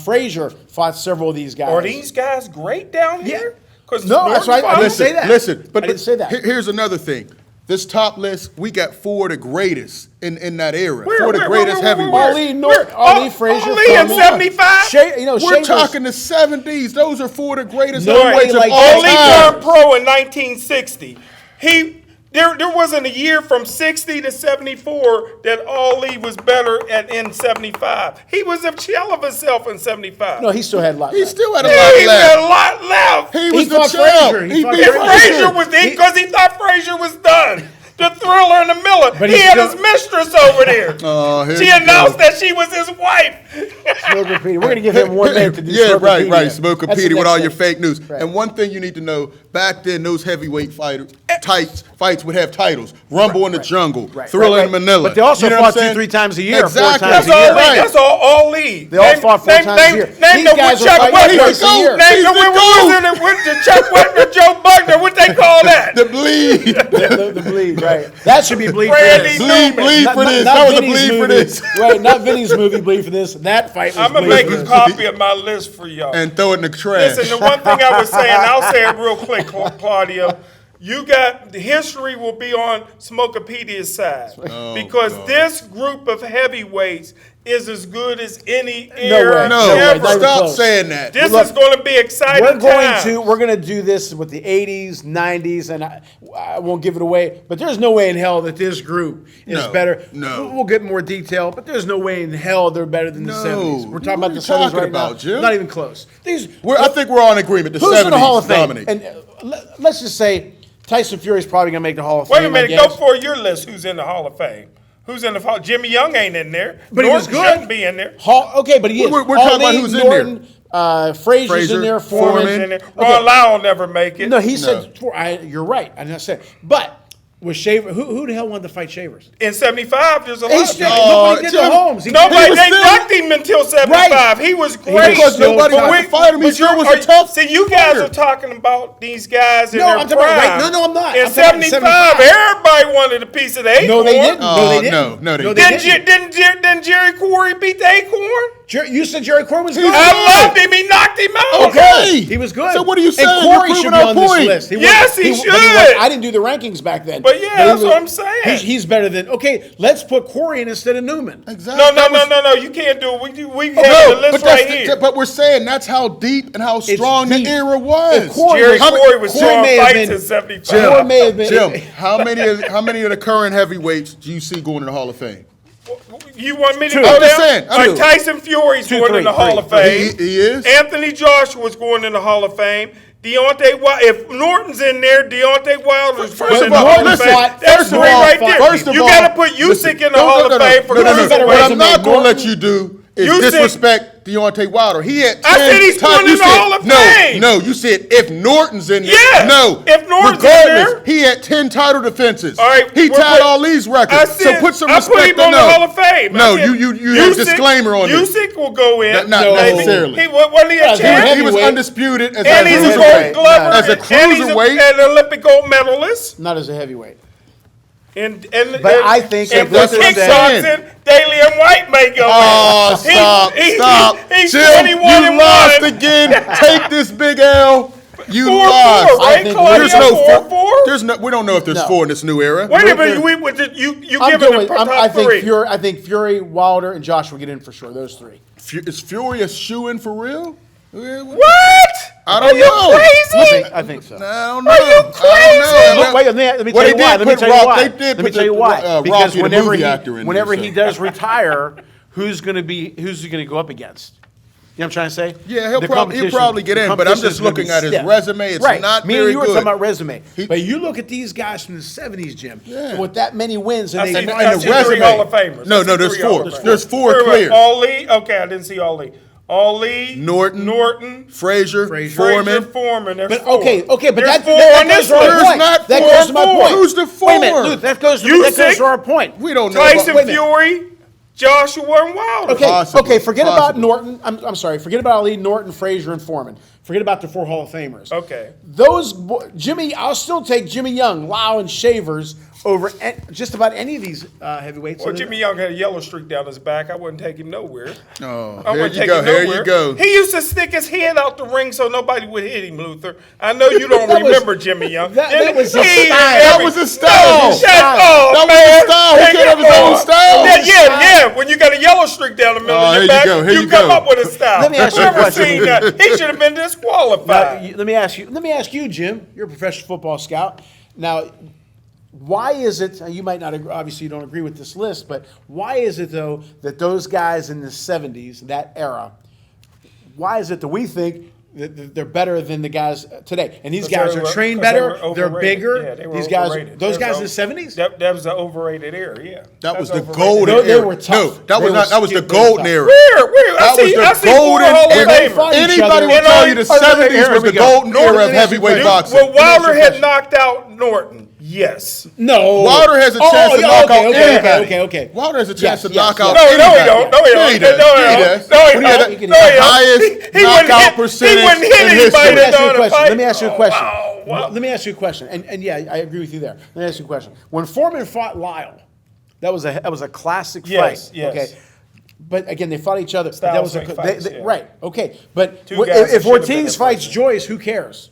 Frazier fought several of these guys. Are these guys great down here? 'Cause No, that's right. I didn't Norton say that. Listen, I didn't say that. Here's another thing. This top list, we got 4 of the greatest in that era. Where, 4 of the where, greatest where, where, heavyweights. Ali, Norton, Ali, Frazier, Ali in Foreman. 75? We're Shavers- talking the 70s. Those are 4 of the greatest Nobody heavyweights of like all Ali time. turned pro in 1960. There wasn't a year from 60 to 74 that Ali was better in 75. He was a shell of himself in 75. No, he still had a lot. He left. still had a he lot had left. a lot left. He was the fought champ. Frazier. He fought beat And Frazier. Frazier was because he thought Frazier was done. The Thriller and the Miller. But he he had still- his mistress over there. Oh, here she you announced go. that she was his wife. Smoker We're going to give him 1 minute to do Yeah, right, Smokerpedia. right. That's the Smokerpedia with next all your thing. fake news. Right. And one thing you need to know, back then those heavyweight fights would have titles. Rumble in the Jungle, Right, Thriller right, in Manila. But they also You know fought what I'm 2-3 saying? times a year, 4 Exactly. times That's a all year. league. Right. That's all league. They all fought 4 times a year. Name These the guys one are Chuck fighting Webber. twice a year. Name He's the the one GOAT. with the Chuck Webber, Joe Bugner. What they call that? The bleed. The bleed, right. That should be bleed Randy for this. Newman. bleed Not- for not- this. not That was a Vinny's bleed for movie. this. Right, not Vinny's movie, bleed for this. That fight was I'm gonna bleed make for a this. copy of my list for y'all. And throw it in the trash. Listen, the one thing I was saying, I'll say it real quick, Claudia. You got the history will be on Smokepedia's side because this group of heavyweights is as good as any era No, ever. not even stop close. saying that. This Look, is going to be exciting. We're going to do this with the 80s, 90s, and I won't give it away, but there's no way in hell that this group is No, better. no. We'll get more detail, but there's no way in hell they're better than the No. 70s. We're talking What about are the you 70s talking right about, now. Jim? Not even close. I think we're all in agreement. The Who's 70s in the Hall of Fame? dominate. And let's just say Tyson Fury's probably going to make the Hall of Wait Fame. a minute, I go guess. for your list. Who's in the Hall of Fame? Who's in the Hall? Jimmy Young ain't in there. But he was Norton good. shouldn't be in there. Okay, but he is. We're talking about Ali, who's in there. Norton, Frazier's Frazier, in there. Foreman. Foreman. In there. Okay. Ron Lyle will never make it. No, he said. You're right. I just said, but was Shaver? Who the hell wanted to fight Shavers? In 75, there's a lot. He's of still, people. nobody did Jim, the Holmes. He- Nobody, He was they still- ducked him until 75. Right. He was was great. Because nobody still wanted to fight him. He But still you're- was a tough See, you guys fighter. are talking about these guys in No, their I'm talking about- prime. right. No, I'm not. In I'm talking about 75, everybody wanted a piece of the acorn. No, they didn't. No, they didn't. No, they Didn't Jerry Quarry beat the acorn? You said Jerry Corbin was good. I loved him. He knocked him out. Okay. He was good. So what are you saying? And You're Corey should proving be our on this point. list. Yes, he but should. I didn't do the rankings back then. But yeah, that's what I'm saying. He's better than. Okay, let's put Corey in instead of Newman. Exactly. No, That was- you can't do it. We have No, the list but, right that's here. but we're saying that's how deep and how strong deep. the era was. If Corey Jerry was- Quarry was Corey throwing may have fights been- in 75. Corey may have been. Jim, how many of the current heavyweights do you see going in the Hall of Fame? You want me to Two. go I'm just down? saying, All right, two. Tyson Fury's Two, going three, in the Hall three. of Fame. He is? Anthony Joshua's going in the Hall of Fame. Deontay Wilder. If Norton's in there, Deontay Wilder's First going of in the all, Hall of listen, Fame. That's first of three all, right there. first of You all, got to put Usyk in the Hall of Fame for no. What cruiserweight. I'm not going to let you do is Usyk- disrespect Deontay Wilder. He had 10 I said he's times- going you in the said- Hall of no, Fame. No, you said if Norton's in there. Yeah, No. if Norton's in Regardless, there. he had 10 title defenses. All right, He we're tied put- all these records. I So said- put some I put respect him on the that. Hall of Fame. No, I said you had a disclaimer on this. Usyk will go in. Not No. necessarily. He wasn't he a As a champ? He was heavyweight. undisputed as And he's a heavyweight. gold glover. As a and he's cruiserweight. an Olympic gold medalist. Not as a heavyweight. But I think and that's for what I'm kickboxing, Dalian White may go Oh, in. stop. He's Jim, 21 you and lost 1. again. Take this big L. You 4-4, lost. right, think Claudia? There's no 4-4? There's no. We don't know if there's No. 4 in this new era. Wait a Luther- minute. You I'm giving going. the top I think three. Fury. I think Fury, Wilder, and Joshua get in for sure. Those three. Is Fury a shoe-in for real? What? I don't Are you know. crazy? I think so. I don't know. Are you I don't know. Look, wait, let me Well, tell they you why. did Let me put tell you Rock- why. they did Let me put tell you the, why. Because Rocky, the whenever movie he actor in there, whenever so. he does retire, who's going to go up against? what I'm trying to say? Yeah, he'll The probably competition- get in, the but I'm competition just is gonna looking be at his stiff. resume. It's right. not Me and very you were good. talking about resume, He- but you look at these guys from the '70s, Jim, Yeah. with that many wins, and I they see, and I the see resume. three Hall of Famers. No, I see no, there's three Hall four. of Famers. There's four Wait, clear. Ali, okay, I didn't see Ali. Ali, Norton. Frazier, Frazier, Foreman. Foreman. There's But four. okay, but There's that four that on goes this to our one. There's point. not That four. goes to my point. Who's the Wait a minute, four? Luke, that goes Usyk? to our point. We don't know. Tyson Wait a minute. Fury, Joshua, and Wilder. Okay, Possibly, okay, forget about possibly. Norton. I'm sorry, forget about Ali, Norton, Frazier, and Foreman. Forget about the 4 Hall of Famers. Okay. Jimmy, I'll still take Jimmy Young, Lau, and Shavers over just about any of these heavyweights. Well, Jimmy Young had a yellow streak down his back. I wouldn't take him nowhere. Oh, I here wouldn't you take go. him Here nowhere. you go. He used to stick his head out the ring so nobody would hit him, Luther. I know you don't That was- remember Jimmy Young. that was a He- style. That was a style. No, shut up, That was man. a style. He Hey, could have his come own on. style. Yeah. When you got a yellow streak down the middle Oh, of here your you back, go, here you come go. up with a style. Let me ask you a Never question. seen that. He should have been Now, disqualified. let me ask you, Jim. You're a professional football scout. Now, why is it? You might not agree, obviously you don't agree with this list, but why is it though that those guys in the '70s, that era, why is it that we think that they're better than the guys today? And these guys are trained better. They're overrated. bigger. Yeah, they were these guys, overrated. those That guys in was the '70s. That was the overrated era. Yeah, That was the overrated. golden No, they era. were tough. No, that They was were not. That was the skilled, they were golden tough. era. Where? That was I the see four golden Hall of era. They Famers. fought each Anybody other. will And tell I- you the oh, '70s here was we the go. golden Norton, era let of me ask you a heavyweight question. boxing. Well, Let me ask you a Wilder had question. knocked out Norton. Yes. No. Wilder has a chance to yeah, knock okay, out okay, anybody. Okay. Wilder has a chance Yes, to yes, knock yes. out No, anybody. he don't. No, he Yeah, don't. does. No, Yeah, he he don't. does. No, he He had don't. the No, he don't. highest He wouldn't knockout hit- percentage He wouldn't hit in anybody history. Let me that ask you a done a question. fight. Let me ask you a question. Wow. Let me ask you a question. And yeah, I agree with you there. Let me ask you a question. When Foreman fought Lyle, that was a classic Yes, fight. yes. Okay. But again, they fought each other. But that Styles was make fights, yeah. right. Okay. But Two guys that if should have been Ortiz in fights fight. Joyce, who cares?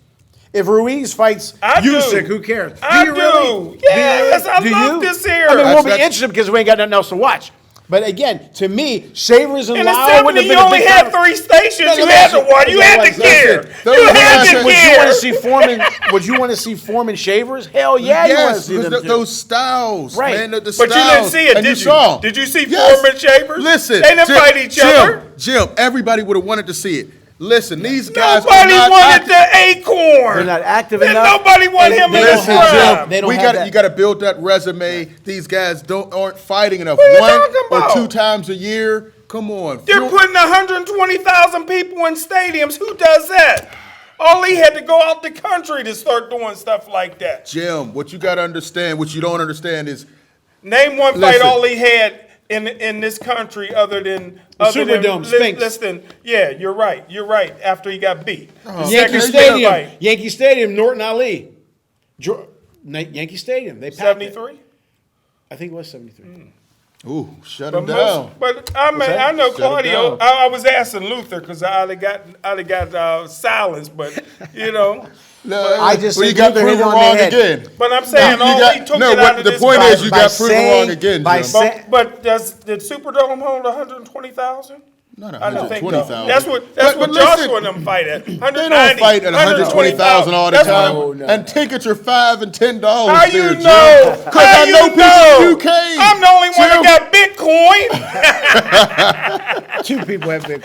If Ruiz fights I do. Usyk, who cares? I you do. really? Yes, I Do love you? this era. I mean, we'll be That's- interested because we ain't got nothing else to watch. But again, to me, Shavers and In the Lyle wouldn't 70s, have you been a only big had time. 3 stations. No, You let me had ask to you- watch. You had to that's it. care. Those You are the had guys to that- Would you want care. to see Foreman? Would you want to see Foreman Shavers? Hell yeah, you want to Yes, see them. because too. those styles, Right. man. The But styles. you didn't see it, And did you? saw 'em. Did you see Yes. Foreman Shavers? Listen, They didn't Jim, fight each other. Jim, everybody would have wanted to see it. Listen, these guys Nobody are not wanted active. the acorn. They're not active And enough. nobody wanted And him they in don't his have- prime. They don't we have got that. you got to build that resume. These guys aren't fighting enough. What are you One talking or about? 2 times a year. Come on. They're Fuel- putting 120,000 people in stadiums. Who does that? All he had to go out the country to start doing stuff like that. Jim, what you got to understand, what you don't understand is Name one Listen. fight all he had in this country other than Superdome, Sphinx. Listen, yeah, you're right. You're right. After he got beat. The Yankee second Stadium. fight. Yankee Stadium. Norton Ali. Yankee Stadium. They packed it. 73. I think it was 73. ooh, shut But him down. that? I know Shut it Claudio. down. I was asking Luther because I'd have got silence, but you know. No, I just well, you think got Luther hit proven on the wrong head. again. But I'm saying You all got- he took no, it what out of the this point fight. is you got proven wrong again, Jim. But did Superdome hold 120,000? Not I don't think so. 120,000. That's what But Joshua listen, and them fight at. They don't fight at 120,000 all the That's time, what- No. and tickets are $5 and $10. How you there, know? Jim. 'Cause How I know you people in UK. I'm the only one Jim. that got Bitcoin. Two people have big.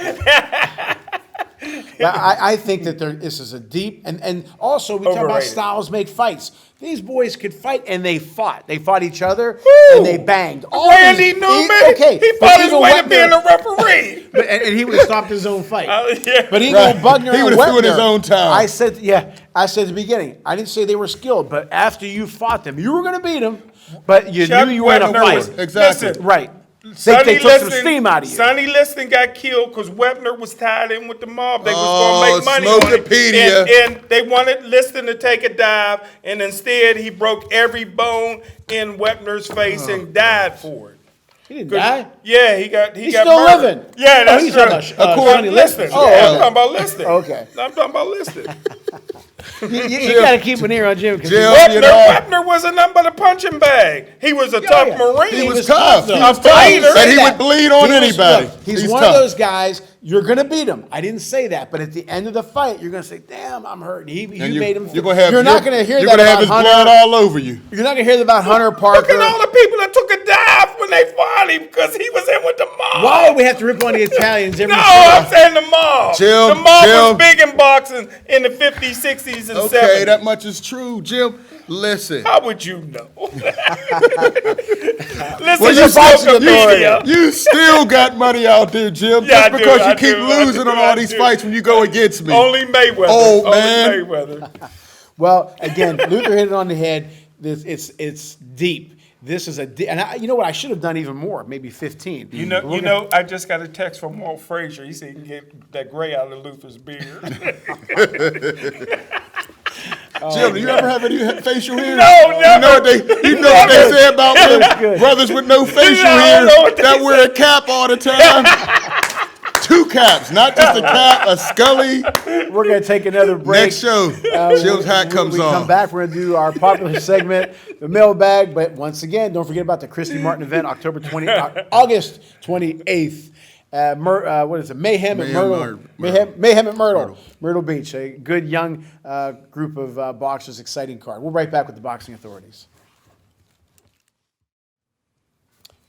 I think that this is a deep and also we talk about Overrated. styles make fights. These boys could fight and they fought. They fought each other Who? and they banged. All Randy these- Newman. Okay, He but fought his even way to Webner- being a referee. But, and he would have stopped his own fight. Yeah. But even Right. Bugner He and would have threw in his Webner, own towel. I said at the beginning, I didn't say they were skilled, but after you fought them, you were going to beat them, but you Chuck knew you were in a Webner fight. was- Exactly. Listen, Right. Sonny They took some Liston- steam out of you. Sonny Liston got killed because Webner was tied in with the mob. They was Oh, going to make money on it. Smokepedia. And they wanted Liston to take a dive, and instead he broke every bone in Webner's face and died for it. He didn't die. Yeah, he got He's got still murdered. living. Yeah, Oh, that's he's true. talking about, Sonny Liston. Liston. Oh, Yeah, I'm okay. talking about Liston. Okay. I'm talking about Liston. You got to keep an ear on Jim. 'cause Jim, he- you know- Webner was a number of punching bag. He was a tough yeah. Marine. He was was tough. tough, He though. was A tough. fighter. And he Say would that. bleed on He was- anybody. look, he's one tough. of those guys. You're going to beat him. I didn't say that, but at the end of the fight, you're going to say, "Damn, I'm hurt." You And made him. You're gonna have. You're not going to hear You're that gonna have about his blood Hunter. all over you. You're not going to hear that about Hunter Look Parker. at all the people that took a dive when they fired him because he was in with the mob. Why do we have to rip on the Italians every No, show? I'm saying the mob. Jim, the mob Jim. was big in boxing in the 50s, 60s, and 70s. Okay, that much is true, Jim. Listen. How would you know? Listen Well, to you social still- media. You still got money out there, Jim. Yeah, I Just do, because I you keep do, I losing do, on I all these do. fights when you go against me. Only Mayweather. Old Only man. Mayweather. Well, again, Luther hit it on the head. It's deep. This is you know what? I should have done even more, maybe 15. You know, I just got a text from Walt Frazier. He said he can get that gray out of Luther's beard. Jim, do you ever have any facial hair? No, You never. know what they say about good. brothers with no facial I hair don't know what they that wear a cap all the time? 2 caps, not just a cap, a Scully. We're going to take another break. Next show, Jim's hat comes we on. come back, we're going to do our popular segment, the mailbag. But once again, don't forget about the Christy Martin event, August 28th. What is it? Mayhem at Myrtle. Mayhem at Myrtle Beach. A good young group of boxers, exciting card. We'll be right back with the Boxing Authorities.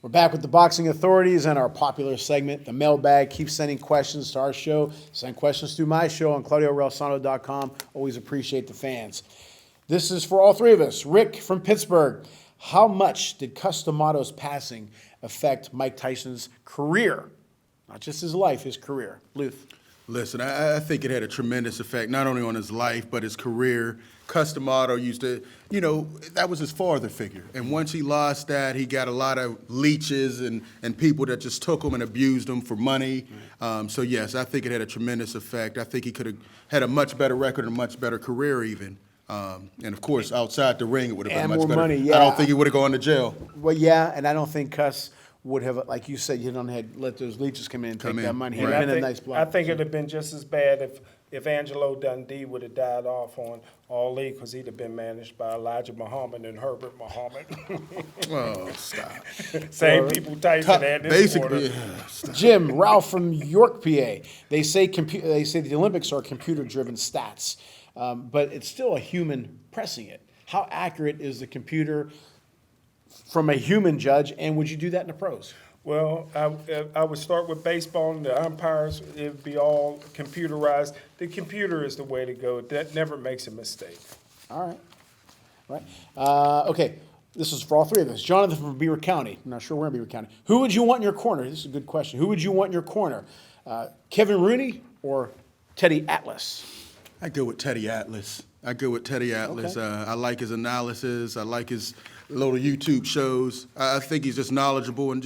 We're back with the Boxing Authorities and our popular segment, the mailbag. Keep sending questions to our show. Send questions through my show on ClaudioRelsano.com. Always appreciate the fans. This is for all three of us. Rick from Pittsburgh. How much did Cus D'Amato's passing affect Mike Tyson's career? Not just his life, his career. Luth. Listen, I think it had a tremendous effect, not only on his life, but his career. Cus D'Amato used to, that was his father figure. And once he lost that, he got a lot of leeches and people that just took him and abused him for money. So, yes, I think it had a tremendous effect. I think he could have had a much better record and a much better career even. And, of course, outside the ring, it would have been And much more better. money, yeah. I don't think he would have gone to jail. Well, yeah, and I don't think Cus would have, like you said, you don't have let those leeches come in and take that money. He'd Right. have been a nice block. I think it'd have been just as bad if Angelo Dundee would have died off on Ali, because he'd have been managed by Elijah Muhammad and Herbert Muhammad. Oh, stop. Same people Tyson had this Basically, quarter. yeah, stop. Jim, Ralph from York, PA. They say the Olympics are computer-driven stats, but it's still a human pressing it. How accurate is the computer from a human judge, and would you do that in the pros? Well, I would start with baseball, and the umpires, it'd be all computerized. The computer is the way to go. That never makes a mistake. All right. Okay, this is for all three of us. Jonathan from Beaver County. I'm not sure where in Beaver County. Who would you want in your corner? This is a good question. Who would you want in your corner? Kevin Rooney or Teddy Atlas? I go with Teddy Atlas. Okay. I like his analysis. I like his little YouTube shows. I think he's just knowledgeable and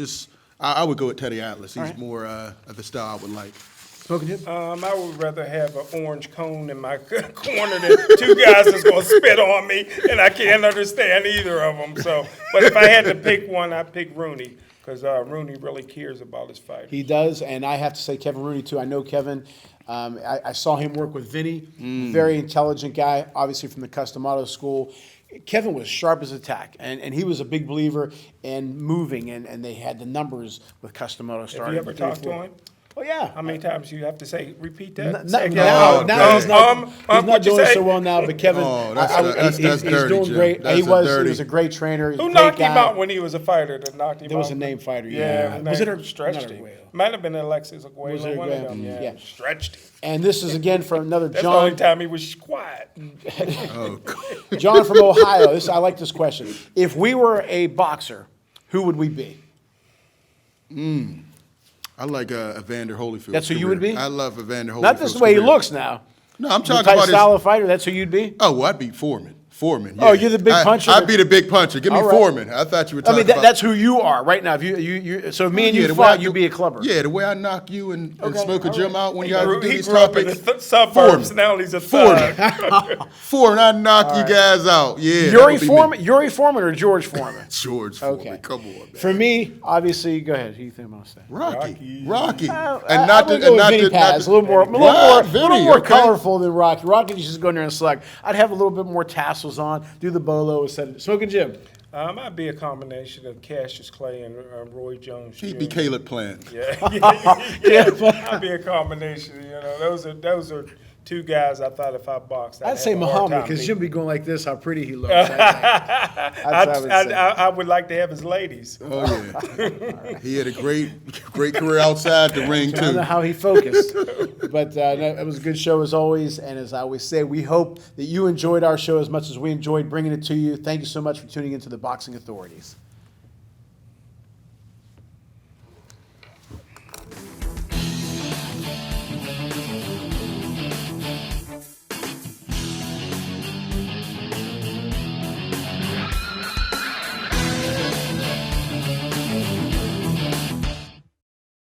I would go with Teddy Atlas. He's right. more of the style I would like. Smoking Jim? I would rather have an orange cone in my corner than 2 guys that's going to spit on me, and I can't understand either of them. So, but if I had to pick one, I'd pick Rooney, because Rooney really cares about his fight. He does, and I have to say Kevin Rooney too. I know Kevin. I saw him work with Vinny, very intelligent guy, obviously from the Cus D'Amato school. Kevin was sharp as a tack, and he was a big believer in moving, and they had the numbers with Cus D'Amato Have starting. you ever talked to him? Oh, yeah. How many times you have to say, repeat that? Now Say he's not what'd you doing say? so well now, but Kevin, Oh, that's he's dirty, doing Jim. great. That's He was dirty. a great trainer. He's a Who great knocked him guy. out when he was a fighter that knocked him out? There was a name fighter, Yeah. Was it Stretched not him. Arguello? Might have been Alexis Was it Arguello, one of Arguello? them. Yeah. Yeah. Stretched him. And this is again from another That's the only John. time he was quiet. Oh, John from Ohio. I like this question. If we were a boxer, who would we be? I like Evander Holyfield. That's who you would be? I love Evander Holyfield. Not just the way he looks now. No, I'm The talking type about style of fighter. That's who you'd be. Oh, well, I'd beat Foreman. Foreman. Oh, yeah. you're the big puncher? I'd be the big puncher. Give me All right. Foreman. I thought you were I talking mean, about. that's who you are right now. If you so if me and you the way I fought, do- you'd be a clubber. Yeah, the way I knock you and Okay, smoke a all Jim right. out when He you guys grew, do he these grew up in topics. the suburbs. Now he's a thug. Foreman, I knock you guys out. Yeah. that Yuri would be me. Foreman, Yuri Foreman, or George Foreman? George Foreman. Okay. Come on, man. For me, obviously, go ahead. Who do you think I'm gonna say? Rocky. I'm And not gonna the go with not Vinny the Paz. A little more, Vinny, okay. colorful than Rocky. Rocky just go in there and slug. I'd have a little bit more tassels on, do the bolo instead of Smoking Jim. Might be a combination of Cassius Clay and Roy Jones. He'd Jr. be Caleb Plant. Yeah, I'd be a combination. Those are two guys I thought if I boxed, I'd say have a hard Muhammad, time because beating. Jim be going like this, how pretty he looks. That's what I would say. I would like to have his ladies. Oh yeah, he had a great career outside the ring I don't know too. how he focused. But no, it was a good show as always. And as I always say, we hope that you enjoyed our show as much as we enjoyed bringing it to you. Thank you so much for tuning into the Boxing Authorities.